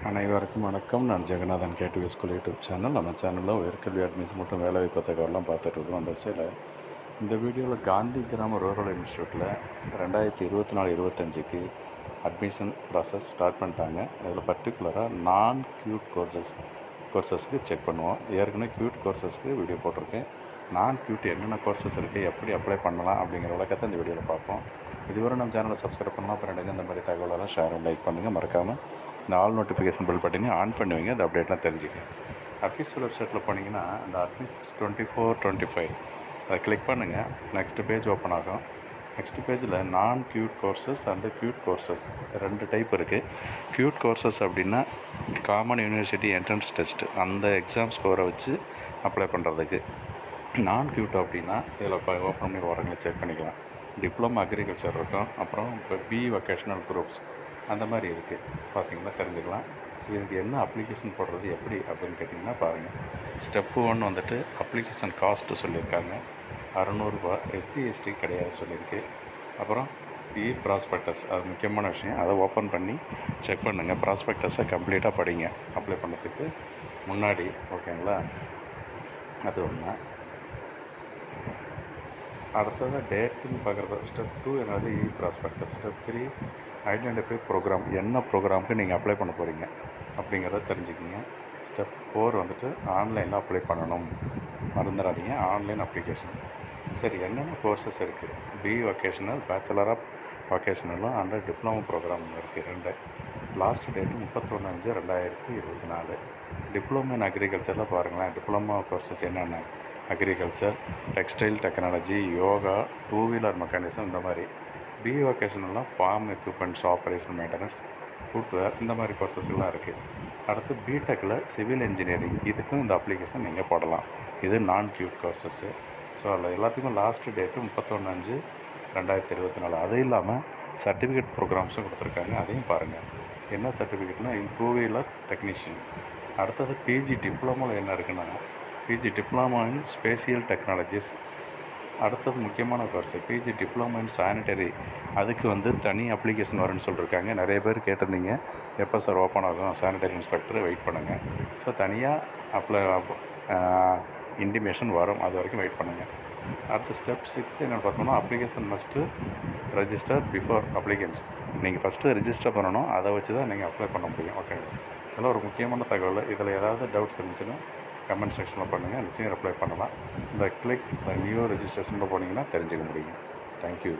அனைவருக்கும் வணக்கம். நான் Jeganathan KTV school YouTube channel. நம்ம சேனலில் உயர்கல்வி அட்மிஷன் மற்றும் வேலைவாய்ப்பு தகவலாம் பார்த்துட்ருக்கோம். அந்த வரிசையில் இந்த வீடியோவில் காந்தி கிராம ரூரல் இன்ஸ்டியூட்டில் 2024-25க்கு அட்மிஷன் ப்ராசஸ் ஸ்டார்ட் பண்ணிட்டாங்க. அதில் பர்டிகுலராக நான் க்யூட் கோர்சஸ்க்கு செக் பண்ணுவோம். ஏற்கனவே க்யூட் கோர்சஸ்க்கு வீடியோ போட்டிருக்கேன். நான் க்யூட் என்னென்ன கோர்சஸ் இருக்குது, எப்படி அப்ளை பண்ணலாம் அப்படிங்கிற விளக்கத்தை இந்த வீடியோவில் பார்ப்போம். இதுவரை நம்ம சேனலை சப்ஸ்கிரைப் பண்ணலாம். அப்புறம் இந்த மாதிரி தகவலெல்லாம் ஷேர் லைக் பண்ணுங்கள். மறக்காமல் இந்த ஆல் நோட்டிஃபிகேஷன் பில் பட்டனையும் ஆன் பண்ணுவீங்க. அந்த அப்டேட்லாம் தெரிஞ்சுக்கங்க. அஃபீஷியல் வெப்சைட்டில் போனீங்கன்னா அந்த அட்மிஷன்ஸ் 24-25 அதை கிளிக் பண்ணுங்கள். நெக்ஸ்ட்டு பேஜ் ஓப்பன் ஆகும். நெக்ஸ்ட் பேஜில் நான் cute courses and cute courses 2 type இருக்குது. க்யூட் கோர்சஸ் அப்படின்னா காமன் யூனிவர்சிட்டி என்ட்ரன்ஸ் டெஸ்ட்டு அந்த எக்ஸாம் ஸ்கோரை வச்சு அப்ளை பண்ணுறதுக்கு. நான் க்யூட் அப்படின்னா இதில் இப்போ ஓப்பன் பண்ணி வரவங்களை செக் பண்ணிக்கலாம். டிப்ளமோ அக்ரிகல்ச்சர் இருக்கும், அப்புறம் இப்போ பிஇ வொகேஷ்னல் குரூப்ஸ் அந்த மாதிரி இருக்குது. பார்த்திங்கன்னா தெரிஞ்சுக்கலாம். சரி, இதுக்கு என்ன அப்ளிகேஷன் போடுறது எப்படி அப்படின்னு கேட்டிங்கன்னா பாருங்கள். ஸ்டெப்பு 1 வந்துட்டு அப்ளிகேஷன் காஸ்ட்டு சொல்லியிருக்காங்க, 600 ரூபா. SC/ST கிடையாது சொல்லியிருக்கு. அப்புறம் ப்ராஸ்பெக்டஸ், அது முக்கியமான விஷயம். அதை ஓப்பன் பண்ணி செக் பண்ணுங்கள். ப்ராஸ்பெக்டஸை கம்ப்ளீட்டாக படிங்க அப்ளை பண்ணுறதுக்கு முன்னாடி. ஓகேங்களா? அது ஒன்று. அடுத்தது டேட்டுன்னு பார்க்குறது. ஸ்டெப் 2 என்னது ப்ராஸ்பெக்டஸ். ஸ்டெப் 3 ஐடென்டிஃபை ப்ரோக்ராம், என்ன ப்ரோக்ராமுக்கு நீங்கள் அப்ளை பண்ண போகிறீங்க அப்படிங்கிறத தெரிஞ்சுக்கிங்க. ஸ்டெப் 4 வந்துட்டு ஆன்லைனில் அப்ளை பண்ணணும், மறந்துடாதீங்க. Online application. சரி, என்னென்ன கோர்சஸ் இருக்குது? பிஇ வொகேஷ்னல், பேச்சுலர் ஆஃப் வொகேஷ்னலும் அந்த டிப்ளமோ ப்ரோக்ராம் இருக்குது 2. Last date 31/5/2024. டிப்ளமோ இன் அக்ரிகல்ச்சரில் பாருங்களேன். டிப்ளமோ கோர்சஸ் என்னென்ன? Agriculture, textile technology, yoga, 2 wheeler mechanism, இந்த மாதிரி. பிஇ வொகேஷனல்லாம் farm equipments, operation maintenance, footwear, இந்த மாதிரி கோர்சஸ்லாம் இருக்குது. அடுத்து பிடெக்கில் சிவில் இன்ஜினியரிங், இதுக்கும் இந்த அப்ளிகேஷன் நீங்கள் போடலாம். இது நான் க்யூட் கோர்சஸ்ஸு. ஸோ அதில் எல்லாத்துக்குமே லாஸ்ட் டேட்டு 31/5/2024. அது இல்லாமல் சர்டிஃபிகேட் ப்ரோக்ராம்ஸும் கொடுத்துருக்காங்க, அதையும் பாருங்கள். என்ன சர்டிஃபிகேட்னால் 2 வீலர் டெக்னீஷியன். அடுத்தது பிஜி டிப்ளமோவில் என்ன இருக்குன்னா PG diploma in spatial technologies. அடுத்தது முக்கியமான course PG diploma in sanitary. அதுக்கு தனி அப்ளிகேஷன் வரும்னு சொல்லியிருக்காங்க. நிறைய பேர் கேட்டிருந்தீங்க, எப்போ சார் ஓப்பன் ஆகும் சானிட்டரி இன்ஸ்பெக்டர், வெயிட் பண்ணுங்கள். ஸோ தனியாக இன்டிமேஷன் வரும், அது வரைக்கும் வெயிட் பண்ணுங்கள். அடுத்த ஸ்டெப் 6 என்னென்னு பார்த்தோம்னா application must register before applicants. நீங்கள் ஃபஸ்ட்டு ரெஜிஸ்டர் பண்ணணும், அதை வச்சு தான் நீங்கள் அப்ளை பண்ண முடியும். ஓகே, இதெல்லாம் ஒரு முக்கியமான தகவல். இதில் ஏதாவது டவுட்ஸ் இருந்துச்சுன்னா கமெண்ட் செக்ஷனில் பண்ணுங்கள், நிச்சயம் ரிப்ளை பண்ணலாம். இந்த நியூ ரெஜிஸ்ட்ரேஷனில் போனீங்கன்னா தெரிஞ்சுக்க முடியும். தேங்க்யூ.